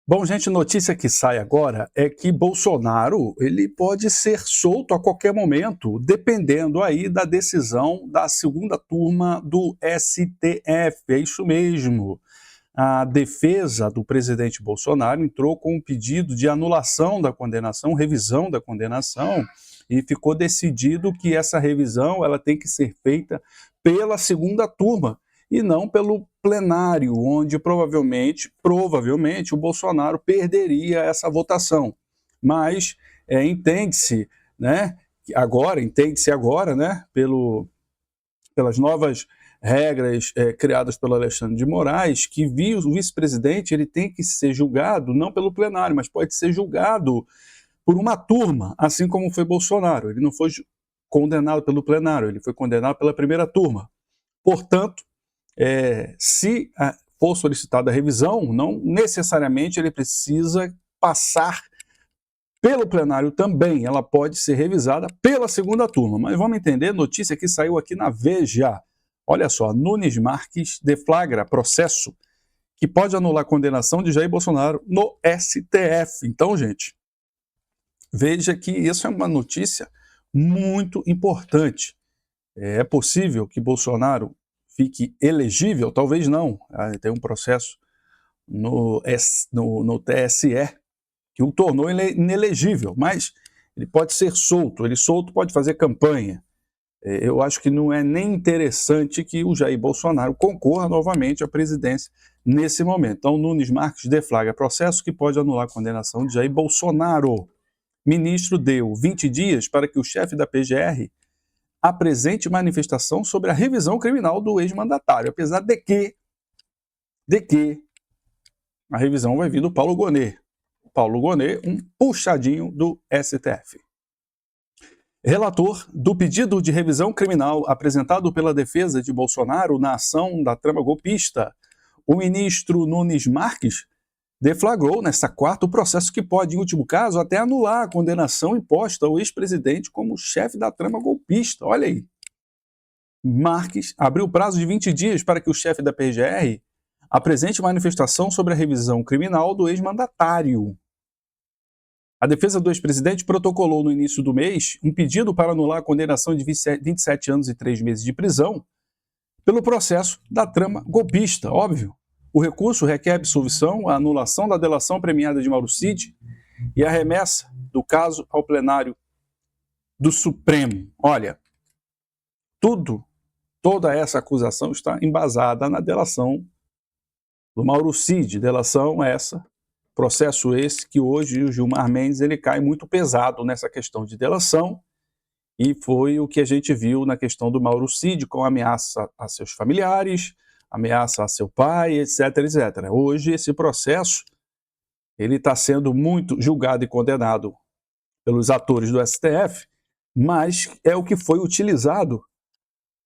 Bom, gente, notícia que sai agora é que Bolsonaro ele pode ser solto a qualquer momento, dependendo aí da decisão da segunda turma do STF. É isso mesmo. A defesa do presidente Bolsonaro entrou com um pedido de anulação da condenação, revisão da condenação, e ficou decidido que essa revisão ela tem que ser feita pela segunda turma e não pelo plenário, onde provavelmente o Bolsonaro perderia essa votação. Mas entende-se, né, pelas novas regras criadas pelo Alexandre de Moraes, que o vice-presidente ele tem que ser julgado não pelo plenário, mas pode ser julgado por uma turma, assim como foi Bolsonaro. Ele não foi condenado pelo plenário, ele foi condenado pela primeira turma. Portanto, se for solicitada a revisão, não necessariamente ele precisa passar pelo plenário também, ela pode ser revisada pela segunda turma. Mas vamos entender, notícia que saiu aqui na Veja. Olha só, Nunes Marques deflagra processo que pode anular a condenação de Jair Bolsonaro no STF. Então, gente, veja que isso é uma notícia muito importante. É possível que Bolsonaro fique elegível? Talvez não. Tem um processo no TSE que o tornou inelegível, mas ele pode ser solto. Ele solto pode fazer campanha. Eu acho que não é nem interessante que o Jair Bolsonaro concorra novamente à presidência nesse momento. Então, Nunes Marques deflagra processo que pode anular a condenação de Jair Bolsonaro. Ministro deu 20 dias para que o chefe da PGR apresente manifestação sobre a revisão criminal do ex-mandatário, apesar de que a revisão vai vir do Paulo Gonet. Paulo Gonet, um puxadinho do STF. Relator do pedido de revisão criminal apresentado pela defesa de Bolsonaro na ação da trama golpista, o ministro Nunes Marques deflagrou nesta quarta o processo que pode, em último caso, até anular a condenação imposta ao ex-presidente como chefe da trama golpista. Olha aí. Marques abriu prazo de 20 dias para que o chefe da PGR apresente manifestação sobre a revisão criminal do ex-mandatário. A defesa do ex-presidente protocolou no início do mês um pedido para anular a condenação de 27 anos e 3 meses de prisão pelo processo da trama golpista, óbvio. O recurso requer a absolvição, a anulação da delação premiada de Mauro Cid e a remessa do caso ao plenário do Supremo. Olha, toda essa acusação está embasada na delação do Mauro Cid, delação essa, processo esse que hoje o Gilmar Mendes ele cai muito pesado nessa questão de delação, e foi o que a gente viu na questão do Mauro Cid, com ameaça a seus familiares, ameaça a seu pai, etc, etc. Hoje esse processo ele está sendo muito julgado e condenado pelos atores do STF, mas é o que foi utilizado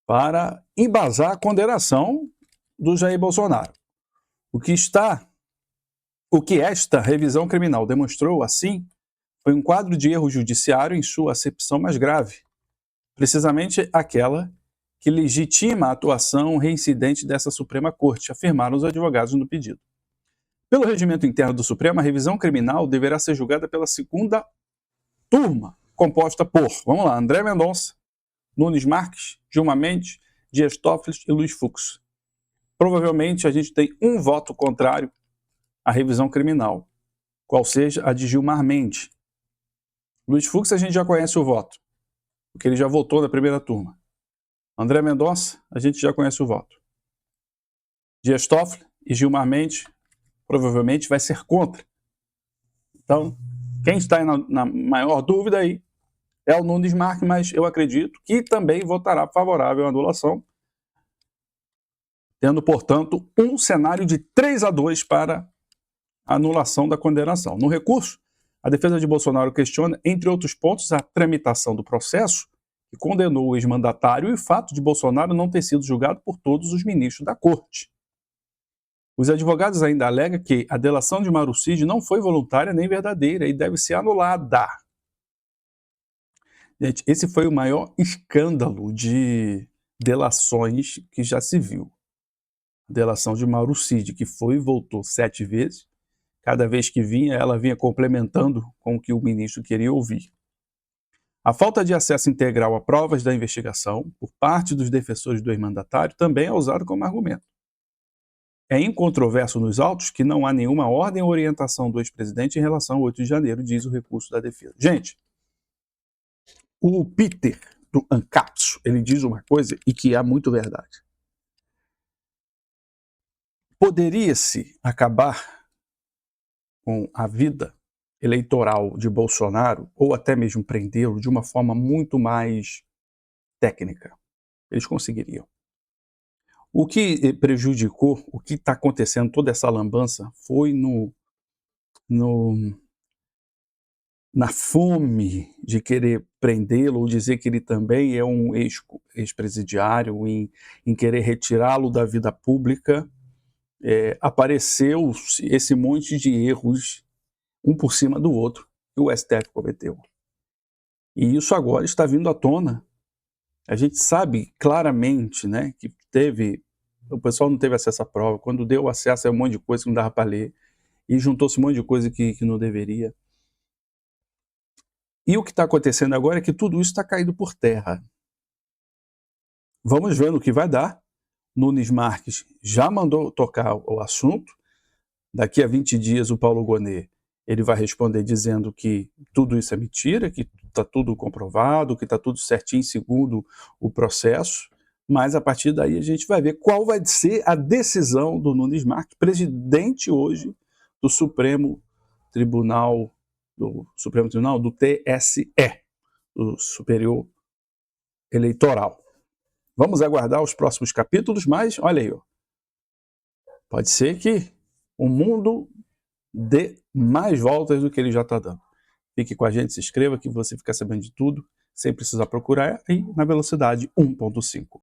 para embasar a condenação do Jair Bolsonaro. O que esta revisão criminal demonstrou, assim, foi um quadro de erro judiciário em sua acepção mais grave, precisamente aquela que legitima a atuação reincidente dessa Suprema Corte, afirmaram os advogados no pedido. Pelo regimento interno do Supremo, a revisão criminal deverá ser julgada pela segunda turma, composta por, vamos lá, André Mendonça, Nunes Marques, Gilmar Mendes, Dias Toffoli e Luiz Fux. Provavelmente a gente tem um voto contrário à revisão criminal, qual seja a de Gilmar Mendes. Luiz Fux a gente já conhece o voto, porque ele já votou na primeira turma. André Mendonça, a gente já conhece o voto. Dias Toffoli e Gilmar Mendes provavelmente vai ser contra. Então, quem está na maior dúvida aí é o Nunes Marques, mas eu acredito que também votará favorável à anulação, tendo, portanto, um cenário de 3-2 para a anulação da condenação. No recurso, a defesa de Bolsonaro questiona, entre outros pontos, a tramitação do processo que condenou o ex-mandatário e o fato de Bolsonaro não ter sido julgado por todos os ministros da corte. Os advogados ainda alegam que a delação de Mauro Cid não foi voluntária nem verdadeira e deve ser anulada. Gente, esse foi o maior escândalo de delações que já se viu. A delação de Mauro Cid, que foi e voltou 7 vezes, Cada vez que vinha, ela vinha complementando com o que o ministro queria ouvir. A falta de acesso integral a provas da investigação, por parte dos defensores do ex-mandatário, também é usado como argumento. É incontroverso nos autos que não há nenhuma ordem ou orientação do ex-presidente em relação ao 8 de janeiro, diz o recurso da defesa. Gente, o Peter, do ANCAPS, ele diz uma coisa e que é muito verdade. Poderia-se acabar com a vida eleitoral de Bolsonaro, ou até mesmo prendê-lo, de uma forma muito mais técnica. Eles conseguiriam. O que prejudicou, o que está acontecendo, toda essa lambança, foi na fome de querer prendê-lo, ou dizer que ele também é um ex-presidiário, em querer retirá-lo da vida pública. Apareceu esse monte de erros, um por cima do outro, que o STF cometeu. E isso agora está vindo à tona. A gente sabe claramente, né, que o pessoal não teve acesso à prova. Quando deu acesso a um monte de coisa que não dava para ler, e juntou-se um monte de coisa que não deveria. E o que está acontecendo agora é que tudo isso está caindo por terra. Vamos ver no que vai dar. Nunes Marques já mandou tocar o assunto. Daqui a 20 dias o Paulo Gonet ele vai responder dizendo que tudo isso é mentira, que está tudo comprovado, que está tudo certinho segundo o processo, mas a partir daí a gente vai ver qual vai ser a decisão do Nunes Marques, presidente hoje do Supremo Tribunal, do TSE, do Superior Eleitoral. Vamos aguardar os próximos capítulos, mas olha aí, ó, pode ser que o mundo dê mais voltas do que ele já está dando. Fique com a gente, se inscreva que você fica sabendo de tudo, sem precisar procurar, e na velocidade 1.5.